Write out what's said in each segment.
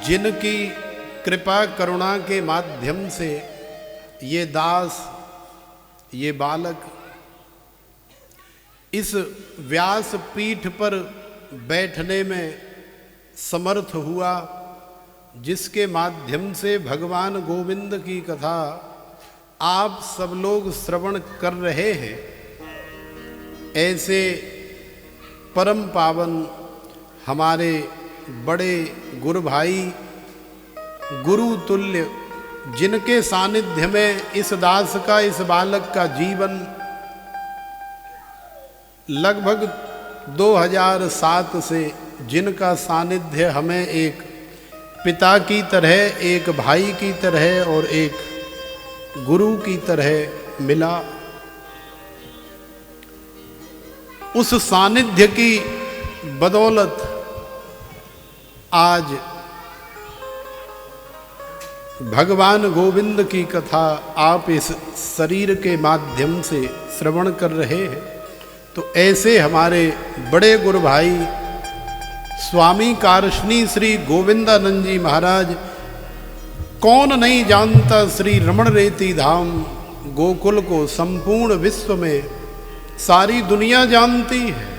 जिनकी कृपा करुणा के माध्यम से ये दास, ये बालक इस व्यास पीठ पर बैठने में समर्थ हुआ, जिसके माध्यम से भगवान गोविंद की कथा आप सब लोग श्रवण कर रहे हैं। ऐसे परम पावन हमारे बड़े गुरु भाई, गुरु तुल्य, जिनके सानिध्य में इस दास का, इस बालक का जीवन लगभग 2007 से जिनका सानिध्य हमें एक पिता की तरह, एक भाई की तरह और एक गुरु की तरह मिला, उस सानिध्य की बदौलत आज भगवान गोविंद की कथा आप इस शरीर के माध्यम से श्रवण कर रहे हैं। तो ऐसे हमारे बड़े गुरु भाई स्वामी कारशनी श्री गोविंदानंद जी महाराज, कौन नहीं जानता श्री रमण रेती धाम गोकुल को, संपूर्ण विश्व में सारी दुनिया जानती है,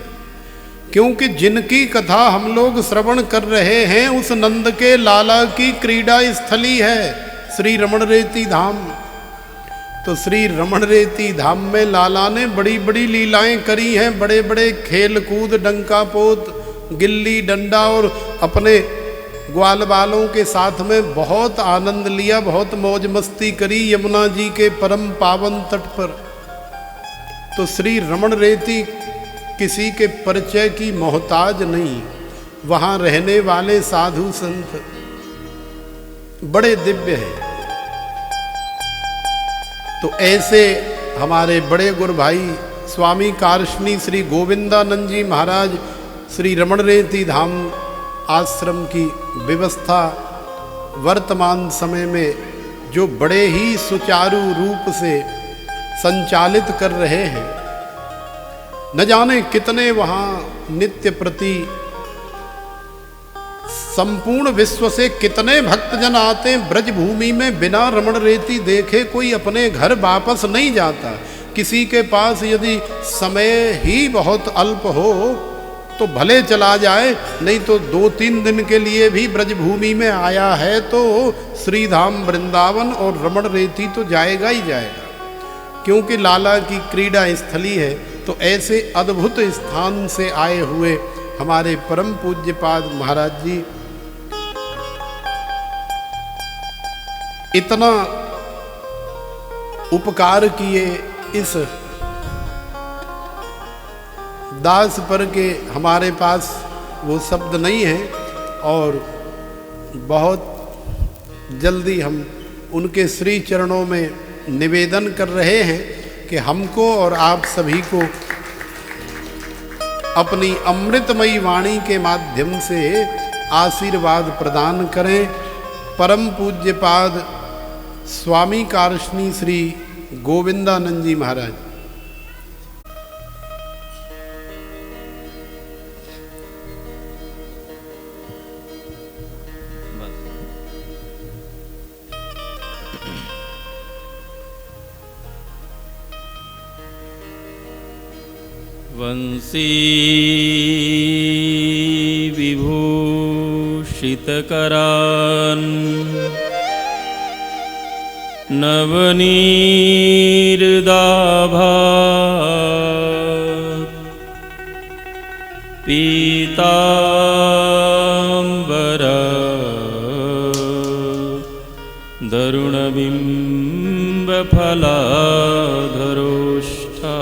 क्योंकि जिनकी कथा हम लोग श्रवण कर रहे हैं उस नंद के लाला की क्रीड़ा स्थली है श्री रमण रेती धाम। तो श्री रमण रेती धाम में लाला ने बड़ी बड़ी लीलाएं करी हैं, बड़े बड़े खेल कूद, डंका पोत, गिल्ली डंडा और अपने ग्वाल बालों के साथ में बहुत आनंद लिया, बहुत मौज मस्ती करी यमुना जी के परम पावन तट पर। तो श्री रमण रेती किसी के परिचय की मोहताज नहीं, वहाँ रहने वाले साधु संत बड़े दिव्य हैं। तो ऐसे हमारे बड़े गुरु भाई स्वामी कारशनी श्री गोविंदानंद जी महाराज श्री रमण रेती धाम आश्रम की व्यवस्था वर्तमान समय में जो बड़े ही सुचारू रूप से संचालित कर रहे हैं। न जाने कितने वहाँ नित्य प्रति संपूर्ण विश्व से कितने भक्तजन आते हैं। ब्रज भूमि में बिना रमण रेती देखे कोई अपने घर वापस नहीं जाता। किसी के पास यदि समय ही बहुत अल्प हो तो भले चला जाए, नहीं तो 2-3 दिन के लिए भी ब्रज भूमि में आया है तो श्रीधाम वृंदावन और रमण रेती तो जाएगा ही जाएगा, क्योंकि लाला की क्रीड़ा स्थली है। तो ऐसे अद्भुत स्थान से आए हुए हमारे परम पूज्यपाद महाराज जी इतना उपकार किए, इस दास पर के हमारे पास वो शब्द नहीं है, और बहुत जल्दी हम उनके श्री चरणों में निवेदन कर रहे हैं कि हमको और आप सभी को अपनी अमृतमयी वाणी के माध्यम से आशीर्वाद प्रदान करें। परम पूज्यपाद स्वामी कारशनी श्री गोविंदानंद जी महाराज। वंशी विभूषितकरान् नवनीर्दाभात् पीताम्बरा दरुणबिम्बफलाधरोष्ठा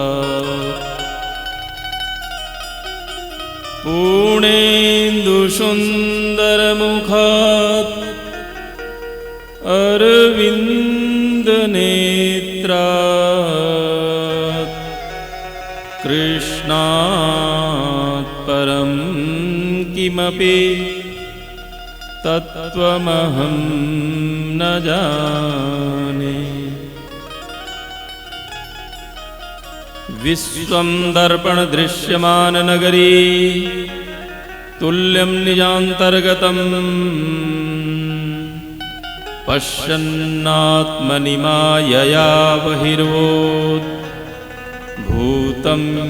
पूर्णेन्दुसुन्दरमुखात् अरविन्दनेत्रात् कृष्णात् परं किमपि तत्त्वमहं न जाने। विश्वं दर्पण दृश्यमान नगरी तुल्यं निजान्तर्गतम् पश्यन्नात्मनि मायया बहिर्भूतं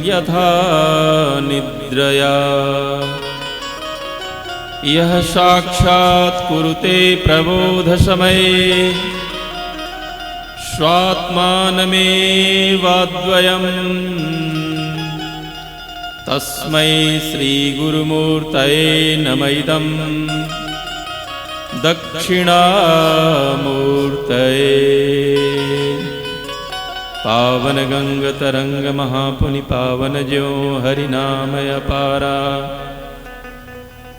यथा निद्रया यः साक्षात् कुरुते प्रबोधसमये स्वात्मानमेवाद्वयम् तस्मै श्रीगुरुमूर्तये नमः इदं दक्षिणामूर्तये। पावन गंग तरंग महापुनि पावन ज्यो हरिनामय पारा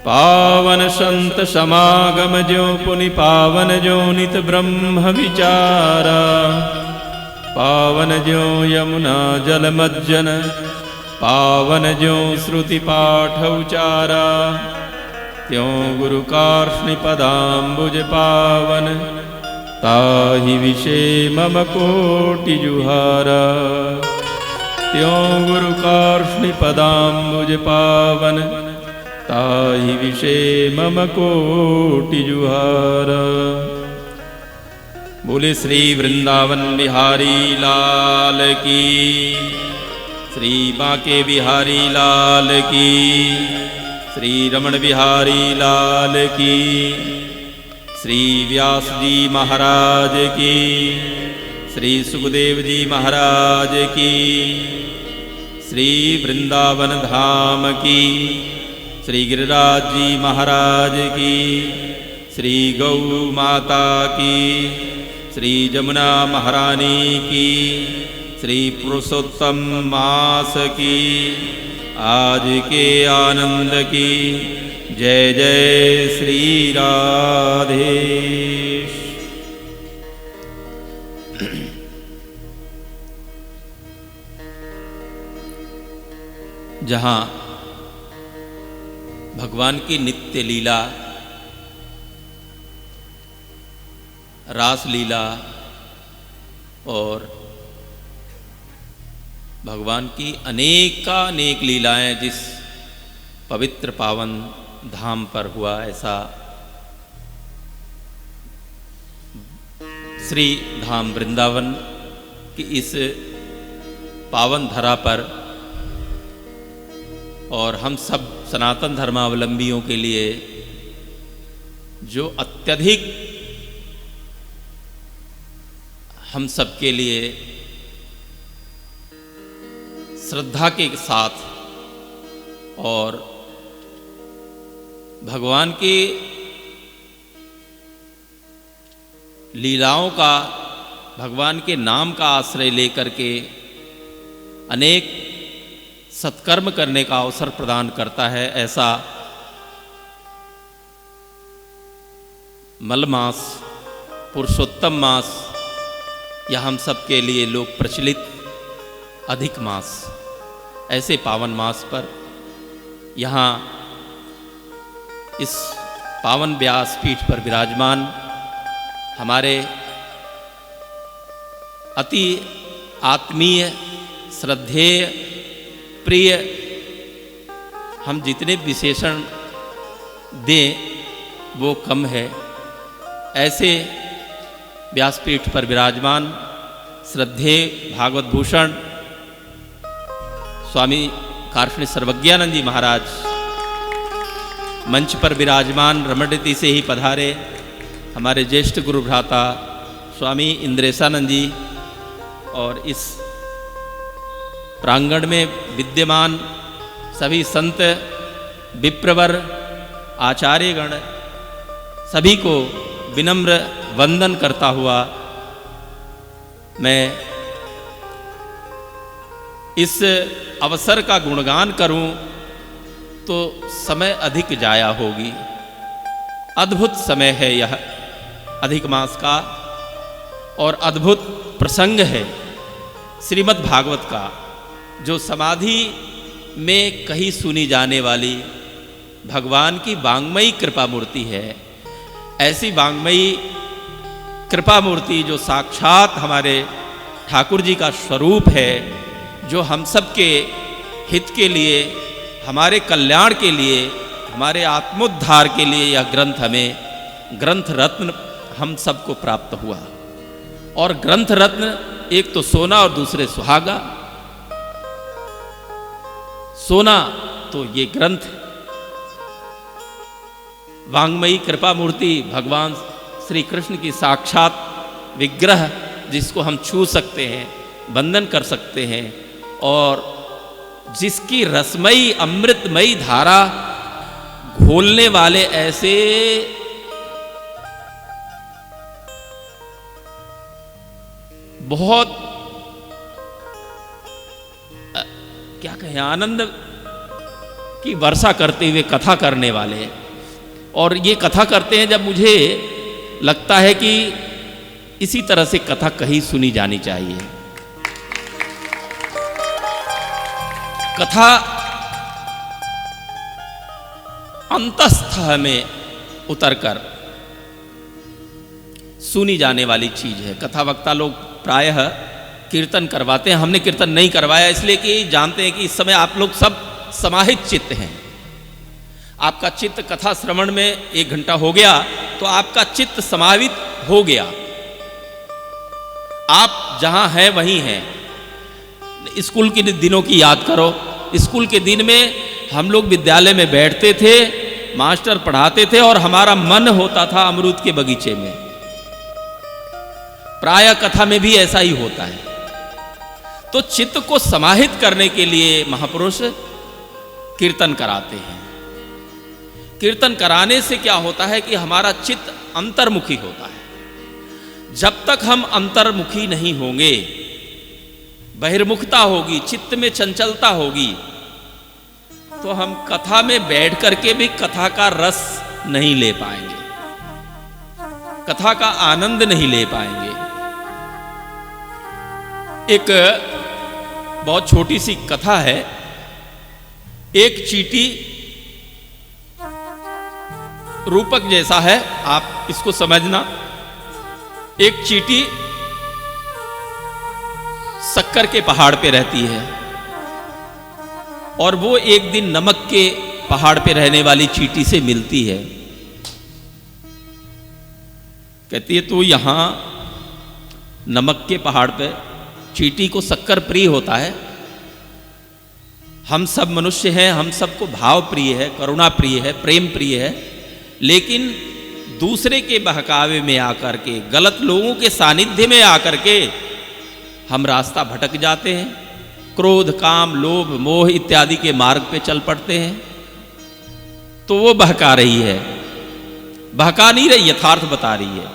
पावन संत समागम ज्यो पुनि पावन ज्यो नित ब्रह्म विचारा पावन ज्यो यमुना जल मज्जन पावन ज्यो श्रुति पाठ उचारा त्यों गुरु कार्ष्णि पदाम्बुज पावन ताहि विषे मम कोटि जुहारा त्यों गुरु कार्ष्णि पदाम्बुज पावन ताहि विषे मम कोटि जुहारा। बोले श्री वृंदावन बिहारी लाल की, श्री बांके बिहारी लाल की, श्री रमण बिहारी लाल की, श्री व्यास जी महाराज की, श्री सुखदेव जी महाराज की, श्री वृंदावन धाम की, श्री गिरिराज जी महाराज की, श्री गौ माता की, श्री जमुना महारानी की, श्री पुरुषोत्तम मास की, आज के आनंद की जय जय श्री राधे। जहाँ भगवान की नित्य लीला, रास लीला और भगवान की अनेकानेक लीलाएं जिस पवित्र पावन धाम पर हुआ, ऐसा श्री धाम वृंदावन की इस पावन धरा पर और हम सब सनातन धर्मावलंबियों के लिए जो अत्यधिक हम सबके लिए श्रद्धा के साथ और भगवान की लीलाओं का, भगवान के नाम का आश्रय लेकर के अनेक सत्कर्म करने का अवसर प्रदान करता है, ऐसा मल मास, पुरुषोत्तम मास या हम सब के लिए लोक प्रचलित अधिक मास, ऐसे पावन मास पर यहाँ इस पावन व्यासपीठ पर विराजमान हमारे अति आत्मीय श्रद्धेय प्रिय, हम जितने विशेषण दें वो कम है, ऐसे व्यासपीठ पर विराजमान श्रद्धेय भागवत भूषण स्वामी कार्ष्णि सर्वज्ञानंद जी महाराज, मंच पर विराजमान रमणती से ही पधारे हमारे ज्येष्ठ गुरु भ्राता स्वामी इंद्रेशानंद जी, और इस प्रांगण में विद्यमान सभी संत विप्रवर आचार्यगण सभी को विनम्र वंदन करता हुआ मैं इस अवसर का गुणगान करूं तो समय अधिक जाया होगी। अद्भुत समय है यह अधिक मास का और अद्भुत प्रसंग है श्रीमद् भागवत का, जो समाधि में कहीं सुनी जाने वाली भगवान की वाङ्मयी कृपा मूर्ति है। ऐसी वाङ्मयी कृपा मूर्ति जो साक्षात हमारे ठाकुर जी का स्वरूप है, जो हम सब के हित के लिए, हमारे कल्याण के लिए, हमारे आत्मोद्धार के लिए यह ग्रंथ हमें ग्रंथ रत्न हम सबको प्राप्त हुआ। और ग्रंथ रत्न, एक तो सोना और दूसरे सुहागा। सोना तो ये ग्रंथ, वांग्मयी कृपा मूर्ति भगवान श्री कृष्ण की साक्षात विग्रह, जिसको हम छू सकते हैं, वंदन कर सकते हैं, और जिसकी रसमयी अमृतमयी धारा घोलने वाले ऐसे बहुत क्या कहें, आनंद की वर्षा करते हुए कथा करने वाले। और ये कथा करते हैं जब मुझे लगता है कि इसी तरह से कथा कहीं सुनी जानी चाहिए। कथा अंतस्थ में उतरकर सुनी जाने वाली चीज है। कथा वक्ता लोग प्रायः कीर्तन करवाते हैं। हमने कीर्तन नहीं करवाया इसलिए कि जानते हैं कि इस समय आप लोग सब समाहित चित्त हैं। आपका चित्त कथा श्रवण में 1 घंटा हो गया तो आपका चित्त समाहित हो गया, आप जहां हैं वहीं हैं। स्कूल के दिनों की याद करो। स्कूल के दिन में हम लोग विद्यालय में बैठते थे, मास्टर पढ़ाते थे और हमारा मन होता था अमरूद के बगीचे में। प्राय कथा में भी ऐसा ही होता है। तो चित्त को समाहित करने के लिए महापुरुष कीर्तन कराते हैं। कीर्तन कराने से क्या होता है कि हमारा चित्त अंतर्मुखी होता है। जब तक हम अंतर्मुखी नहीं होंगे, बहिर्मुखता होगी, चित्त में चंचलता होगी, तो हम कथा में बैठ करके भी कथा का रस नहीं ले पाएंगे, कथा का आनंद नहीं ले पाएंगे। एक बहुत छोटी सी कथा है। एक चींटी रूपक जैसा है, आप इसको समझना। एक चींटी शक्कर के पहाड़ पे रहती है और वो एक दिन नमक के पहाड़ पे रहने वाली चींटी से मिलती है। कहती है तू यहां नमक के पहाड़ पे, चींटी को शक्कर प्रिय होता है। हम सब मनुष्य हैं, हम सबको भाव प्रिय है, करुणा प्रिय है, प्रेम प्रिय है, लेकिन दूसरे के बहकावे में आकर के, गलत लोगों के सानिध्य में आकर के हम रास्ता भटक जाते हैं। क्रोध, काम, लोभ, मोह इत्यादि के मार्ग पे चल पड़ते हैं। तो वो बहका रही है, बहका नहीं रही, यथार्थ बता रही है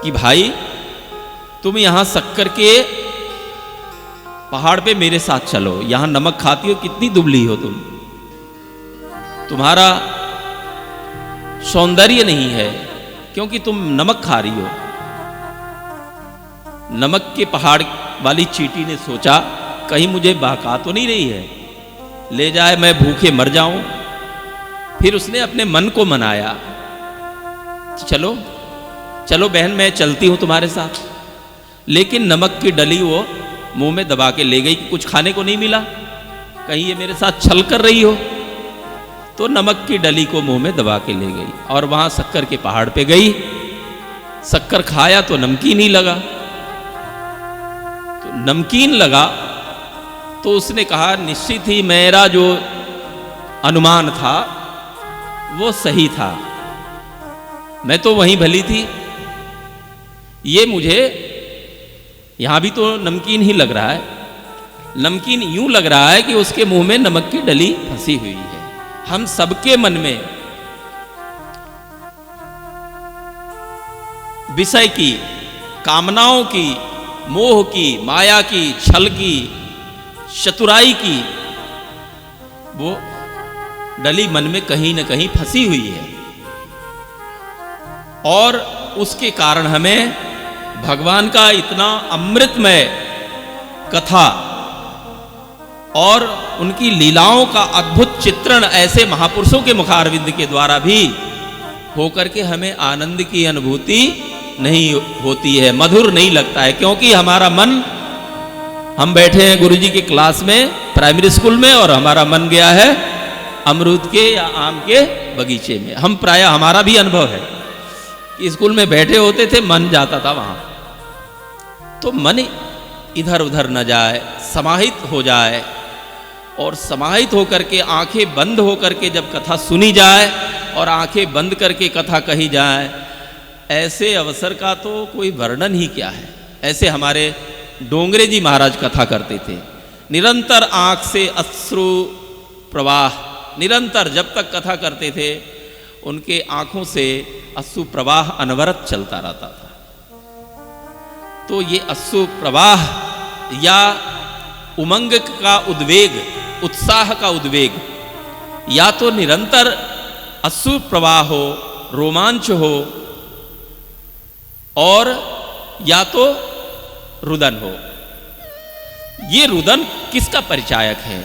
कि भाई तुम यहां शक्कर के पहाड़ पे मेरे साथ चलो। यहां नमक खाती हो, कितनी दुबली हो तुम, तुम्हारा सौंदर्य नहीं है क्योंकि तुम नमक खा रही हो। नमक के पहाड़ वाली चींटी ने सोचा कहीं मुझे बहका तो नहीं रही है, ले जाए मैं भूखे मर जाऊं। फिर उसने अपने मन को मनाया, चलो चलो बहन मैं चलती हूं तुम्हारे साथ। लेकिन नमक की डली वो मुंह में दबा के ले गई कि कुछ खाने को नहीं मिला, कहीं ये मेरे साथ छल कर रही हो। तो नमक की डली को मुंह में दबा के ले गई और वहां शक्कर के पहाड़ पे गई। शक्कर खाया तो नमकीन ही लगा। तो नमकीन लगा तो उसने कहा निश्चित ही मेरा जो अनुमान था वो सही था, मैं तो वहीं भली थी। ये मुझे यहां भी तो नमकीन ही लग रहा है। नमकीन यूं लग रहा है कि उसके मुंह में नमक की डली फंसी हुई है। हम सबके मन में विषय की, कामनाओं की, मोह की, माया की, छल की, चतुराई की वो डली मन में कहीं न कहीं फंसी हुई है। और उसके कारण हमें भगवान का इतना अमृतमय कथा और उनकी लीलाओं का अद्भुत चित्रण ऐसे महापुरुषों के मुखारविंद के द्वारा भी होकर के हमें आनंद की अनुभूति नहीं होती है, मधुर नहीं लगता है। क्योंकि हमारा मन, हम बैठे हैं गुरुजी की क्लास में प्राइमरी स्कूल में और हमारा मन गया है अमरूद के या आम के बगीचे में। हम प्राय, हमारा भी अनुभव है कि स्कूल में बैठे होते थे, मन जाता था वहाँ। तो मन इधर उधर न जाए, समाहित हो जाए, और समाहित होकर के आंखें बंद होकर के जब कथा सुनी जाए और आंखें बंद करके कथा कही जाए, ऐसे अवसर का तो कोई वर्णन ही क्या है। ऐसे हमारे डोंगरे जी महाराज कथा करते थे, निरंतर आंख से अश्रु प्रवाह, निरंतर जब तक कथा करते थे उनके आंखों से अश्रु प्रवाह अनवरत चलता रहता था। तो ये अश्रु प्रवाह या उमंग का उद्वेग, उत्साह का उद्वेग, या तो निरंतर अश्रु प्रवाह हो, रोमांच हो, और या तो रुदन हो। ये रुदन किसका परिचायक है?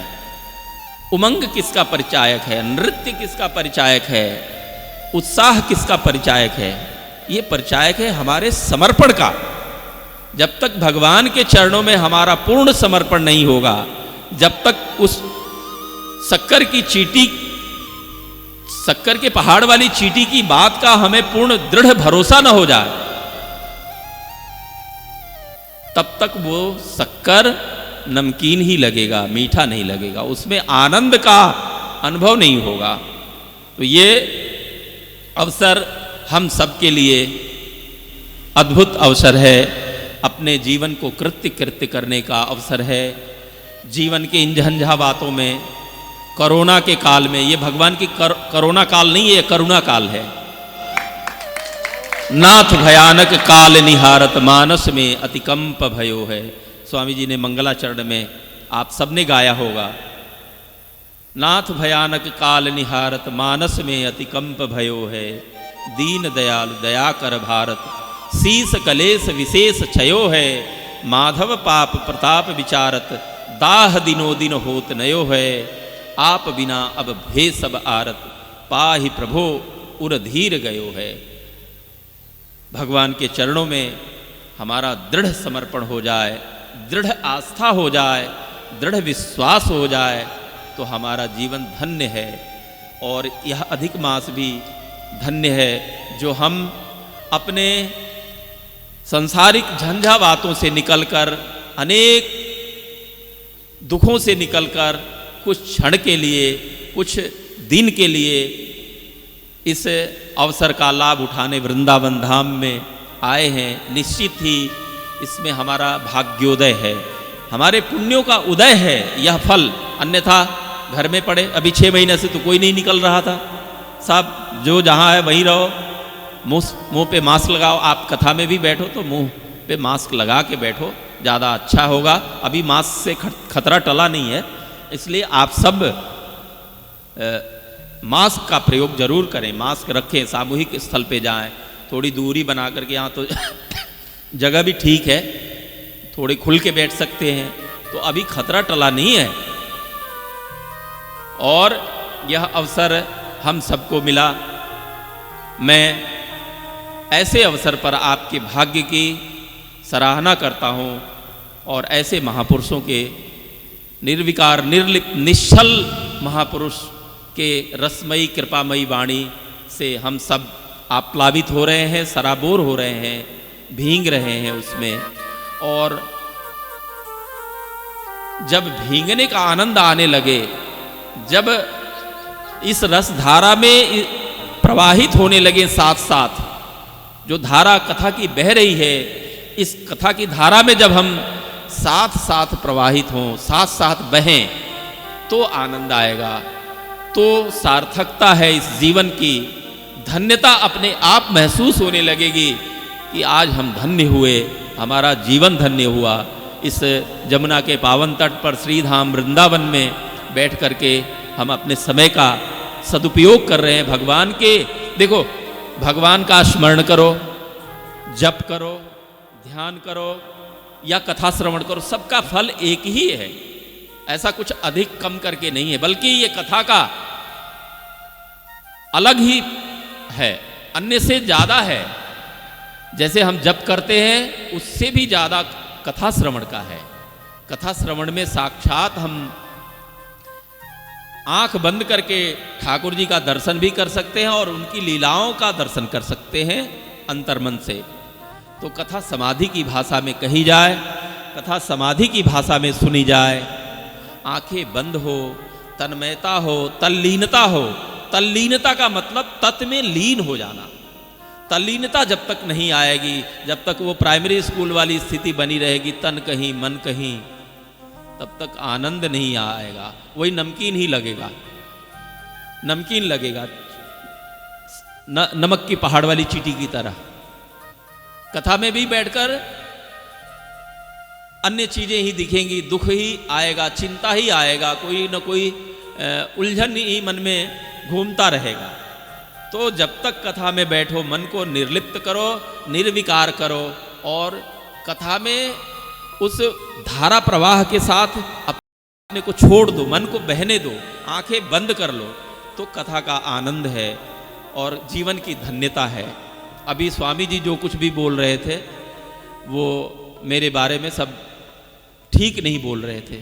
उमंग किसका परिचायक है? नृत्य किसका परिचायक है? उत्साह किसका परिचायक है? ये परिचायक है हमारे समर्पण का। जब तक भगवान के चरणों में हमारा पूर्ण समर्पण नहीं होगा, जब तक उस शक्कर की चींटी, शक्कर के पहाड़ वाली चींटी की बात का हमें पूर्ण दृढ़ भरोसा न हो जाए, तब तक वो शक्कर नमकीन ही लगेगा, मीठा नहीं लगेगा, उसमें आनंद का अनुभव नहीं होगा। तो ये अवसर हम सबके लिए अद्भुत अवसर है, अपने जीवन को कृत्य करने का अवसर है। जीवन के इन झंझावातों में, कोरोना के काल में, ये भगवान की कोरोना काल नहीं है, करुणा काल है। नाथ भयानक काल निहारत मानस में अतिकंप भयो है। स्वामी जी ने मंगलाचरण में आप सबने गाया होगा, नाथ भयानक काल निहारत मानस में अतिकंप भयो है, दीन दयाल दया कर भारत शीस कलेश विशेष छयो है, माधव पाप प्रताप विचारत दाह दिनो दिन होत नयो है, आप बिना अब भे सब आरत पाहि प्रभो उर धीर गयो है। भगवान के चरणों में हमारा दृढ़ समर्पण हो जाए, दृढ़ आस्था हो जाए, दृढ़ विश्वास हो जाए, तो हमारा जीवन धन्य है। और यह अधिक मास भी धन्य है, जो हम अपने संसारिक झंझावातों से निकलकर, अनेक दुखों से निकलकर, कुछ क्षण के लिए, कुछ दिन के लिए इस अवसर का लाभ उठाने वृंदावन धाम में आए हैं। निश्चित ही इसमें हमारा भाग्योदय है, हमारे पुण्यों का उदय है यह फल। अन्यथा घर में पड़े, अभी 6 महीने से तो कोई नहीं निकल रहा था। सब जो जहाँ है वहीं रहो, मुंह पे मास्क लगाओ। आप कथा में भी बैठो तो मुंह पे मास्क लगा के बैठो, ज़्यादा अच्छा होगा। अभी मास्क से खतरा टला नहीं है, इसलिए आप सब मास्क का प्रयोग जरूर करें, मास्क रखें, सामूहिक स्थल पे जाएं, थोड़ी दूरी बना करके। यहाँ तो जगह भी ठीक है, थोड़े खुल के बैठ सकते हैं, तो अभी खतरा टला नहीं है। और यह अवसर हम सबको मिला। मैं ऐसे अवसर पर आपके भाग्य की सराहना करता हूँ, और ऐसे महापुरुषों के निर्विकार निर्लिप्त निश्चल महापुरुष के रसमयी कृपामयी वाणी से हम सब आप्लावित हो रहे हैं, सराबोर हो रहे हैं, भींग रहे हैं उसमें। और जब भींगने का आनंद आने लगे, जब इस रस धारा में प्रवाहित होने लगे, साथ साथ जो धारा कथा की बह रही है, इस कथा की धारा में जब हम साथ साथ प्रवाहित हों, साथ साथ बहें, तो आनंद आएगा, तो सार्थकता है इस जीवन की। धन्यता अपने आप महसूस होने लगेगी कि आज हम धन्य हुए, हमारा जीवन धन्य हुआ। इस जमुना के पावन तट पर श्रीधाम वृंदावन में बैठ करके हम अपने समय का सदुपयोग कर रहे हैं। भगवान के, देखो, भगवान का स्मरण करो, जप करो, ध्यान करो या कथा श्रवण करो, सबका फल एक ही है। ऐसा कुछ अधिक कम करके नहीं है, बल्कि ये कथा का अलग ही है, अन्य से ज्यादा है। जैसे हम जप करते हैं, उससे भी ज्यादा कथा श्रवण का है। कथा श्रवण में साक्षात हम आंख बंद करके ठाकुर जी का दर्शन भी कर सकते हैं और उनकी लीलाओं का दर्शन कर सकते हैं। अंतर्मन से। तो कथा समाधि की भाषा में कही जाए, कथा समाधि की भाषा में सुनी जाए, आंखें बंद हो, तन्मयता हो, तल्लीनता हो। तल्लीनता का मतलब तत्व में लीन हो जाना। तल्लीनता जब तक नहीं आएगी, जब तक वो प्राइमरी स्कूल वाली स्थिति बनी रहेगी, तन कहीं मन कहीं, तब तक आनंद नहीं आएगा। वही नमकीन ही लगेगा, नमकीन लगेगा, नमक की पहाड़ वाली चींटी की तरह। कथा में भी बैठकर अन्य चीजें ही दिखेंगी, दुख ही आएगा, चिंता ही आएगा, कोई न कोई उलझन ही मन में घूमता रहेगा। तो जब तक कथा में बैठो, मन को निर्लिप्त करो, निर्विकार करो, और कथा में उस धारा प्रवाह के साथ अपने को छोड़ दो, मन को बहने दो, आंखें बंद कर लो, तो कथा का आनंद है और जीवन की धन्यता है। अभी स्वामी जी जो कुछ भी बोल रहे थे वो मेरे बारे में सब ठीक नहीं बोल रहे थे।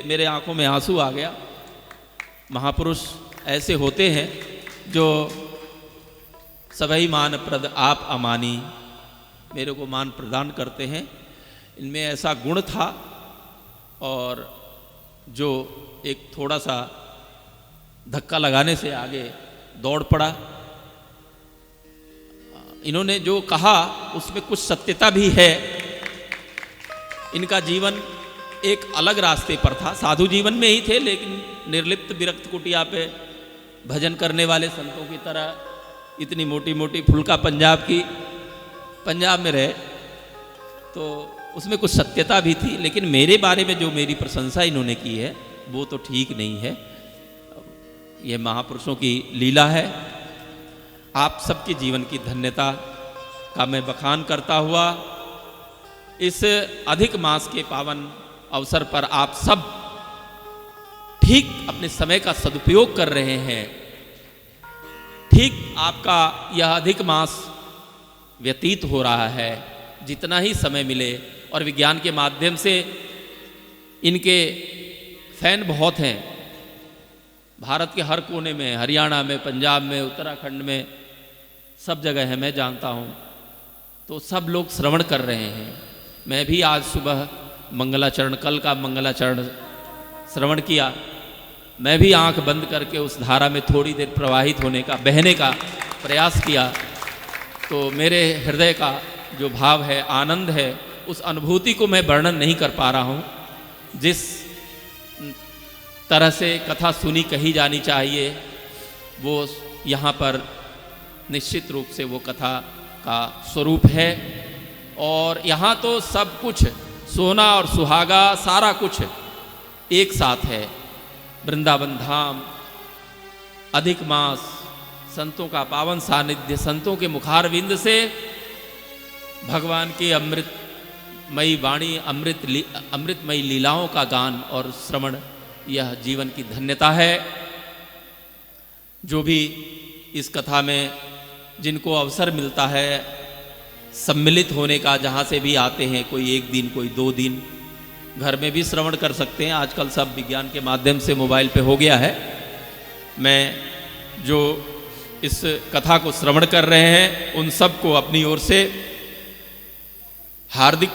मेरे आंखों में आंसू आ गया। महापुरुष ऐसे होते हैं जो सबई मान प्रद आप अमानी, मेरे को मान प्रदान करते हैं। इनमें ऐसा गुण था और जो एक थोड़ा सा धक्का लगाने से आगे दौड़ पड़ा। इन्होंने जो कहा उसमें कुछ सत्यता भी है। इनका जीवन एक अलग रास्ते पर था, साधु जीवन में ही थे, लेकिन निर्लिप्त विरक्त कुटिया पे भजन करने वाले संतों की तरह इतनी मोटी मोटी फुलका पंजाब में रहे, तो उसमें कुछ सत्यता भी थी। लेकिन मेरे बारे में जो मेरी प्रशंसा इन्होंने की है वो तो ठीक नहीं है। यह महापुरुषों की लीला है। आप सबके जीवन की धन्यता का मैं बखान करता हुआ इस अधिक मास के पावन अवसर पर आप सब ठीक अपने समय का सदुपयोग कर रहे हैं। ठीक आपका यह अधिक मास व्यतीत हो रहा है, जितना ही समय मिले। और विज्ञान के माध्यम से इनके फैन बहुत हैं, भारत के हर कोने में, हरियाणा में, पंजाब में, उत्तराखंड में, सब जगह है, मैं जानता हूँ। तो सब लोग श्रवण कर रहे हैं। मैं भी आज सुबह मंगलाचरण, कल का मंगलाचरण श्रवण किया। मैं भी आंख बंद करके उस धारा में थोड़ी देर प्रवाहित होने का, बहने का प्रयास किया। तो मेरे हृदय का जो भाव है, आनंद है, उस अनुभूति को मैं वर्णन नहीं कर पा रहा हूँ। जिस तरह से कथा सुनी कही जानी चाहिए वो यहाँ पर निश्चित रूप से वो कथा का स्वरूप है। और यहाँ तो सब कुछ सोना और सुहागा सारा कुछ एक साथ है। वृंदावन धाम, अधिक मास, संतों का पावन सानिध्य, संतों के मुखारविंद से भगवान की अमृतमयी वाणी, अमृतमयी लीलाओं का गान और श्रवण, यह जीवन की धन्यता है। जो भी इस कथा में जिनको अवसर मिलता है सम्मिलित होने का, जहाँ से भी आते हैं, कोई एक दिन, कोई 2 दिन, घर में भी श्रवण कर सकते हैं। आजकल सब विज्ञान के माध्यम से मोबाइल पे हो गया है। मैं जो इस कथा को श्रवण कर रहे हैं उन सबको अपनी ओर से हार्दिक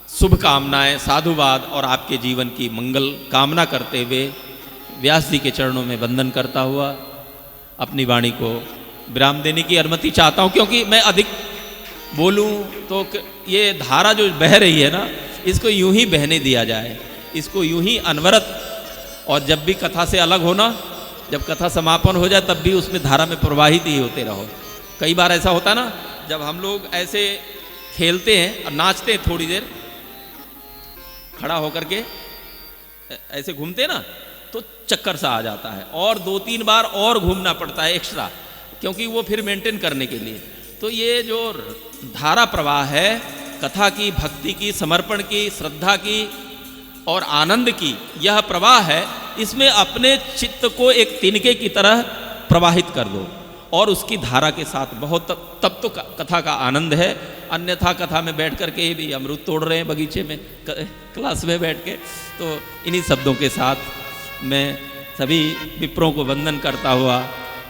शुभकामनाएं, साधुवाद और आपके जीवन की मंगल कामना करते हुए व्यास जी के चरणों में वंदन करता हुआ अपनी वाणी को विराम देने की अनुमति चाहता हूँ। क्योंकि मैं अधिक बोलूँ तो ये धारा जो बह रही है ना, इसको यूं ही बहने दिया जाए, इसको यूं ही अनवरत। और जब भी कथा से अलग होना, जब कथा समापन हो जाए तब भी उसमें धारा में प्रवाहित ही होते रहो। कई बार ऐसा होता ना, जब हम लोग ऐसे खेलते हैं और नाचते हैं, थोड़ी देर खड़ा होकर के ऐसे घूमते हैं ना, तो चक्कर सा आ जाता है और 2-3 बार और घूमना पड़ता है एक्स्ट्रा, क्योंकि वो फिर मेंटेन करने के लिए। तो ये जो धारा प्रवाह है कथा की, भक्ति की, समर्पण की, श्रद्धा की और आनंद की, यह प्रवाह है, इसमें अपने चित्त को एक तिनके की तरह प्रवाहित कर दो और उसकी धारा के साथ बहुत, तब तो कथा का आनंद है। अन्यथा कथा में बैठ कर के भी अमरूद तोड़ रहे हैं बगीचे में, क्लास में बैठ के। तो इन्हीं शब्दों के साथ मैं सभी विप्रों को वंदन करता हुआ,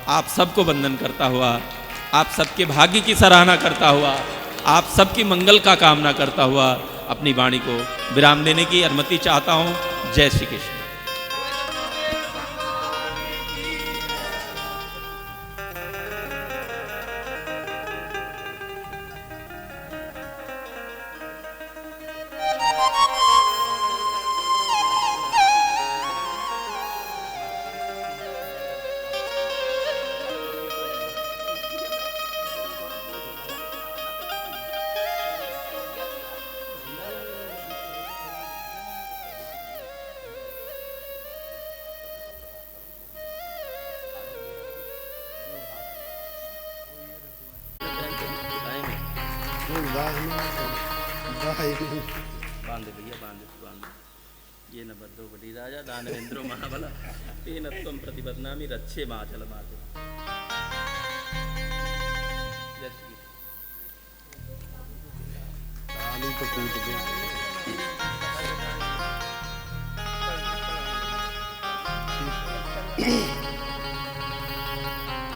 आप सबको वंदन करता हुआ आप सबके भाग्य की सराहना करता हुआ, आप सबकी मंगल का कामना करता हुआ अपनी वाणी को विराम देने की अनुमति चाहता हूँ। जय श्री कृष्ण। बांधे भैया, बांधे ये न बद्धो बड़ी राजा दानवेंद्रो महाबला तेन त्वं प्रतिपदनामि रक्षे माचल माते। जय श्री ताली तो कूद दो।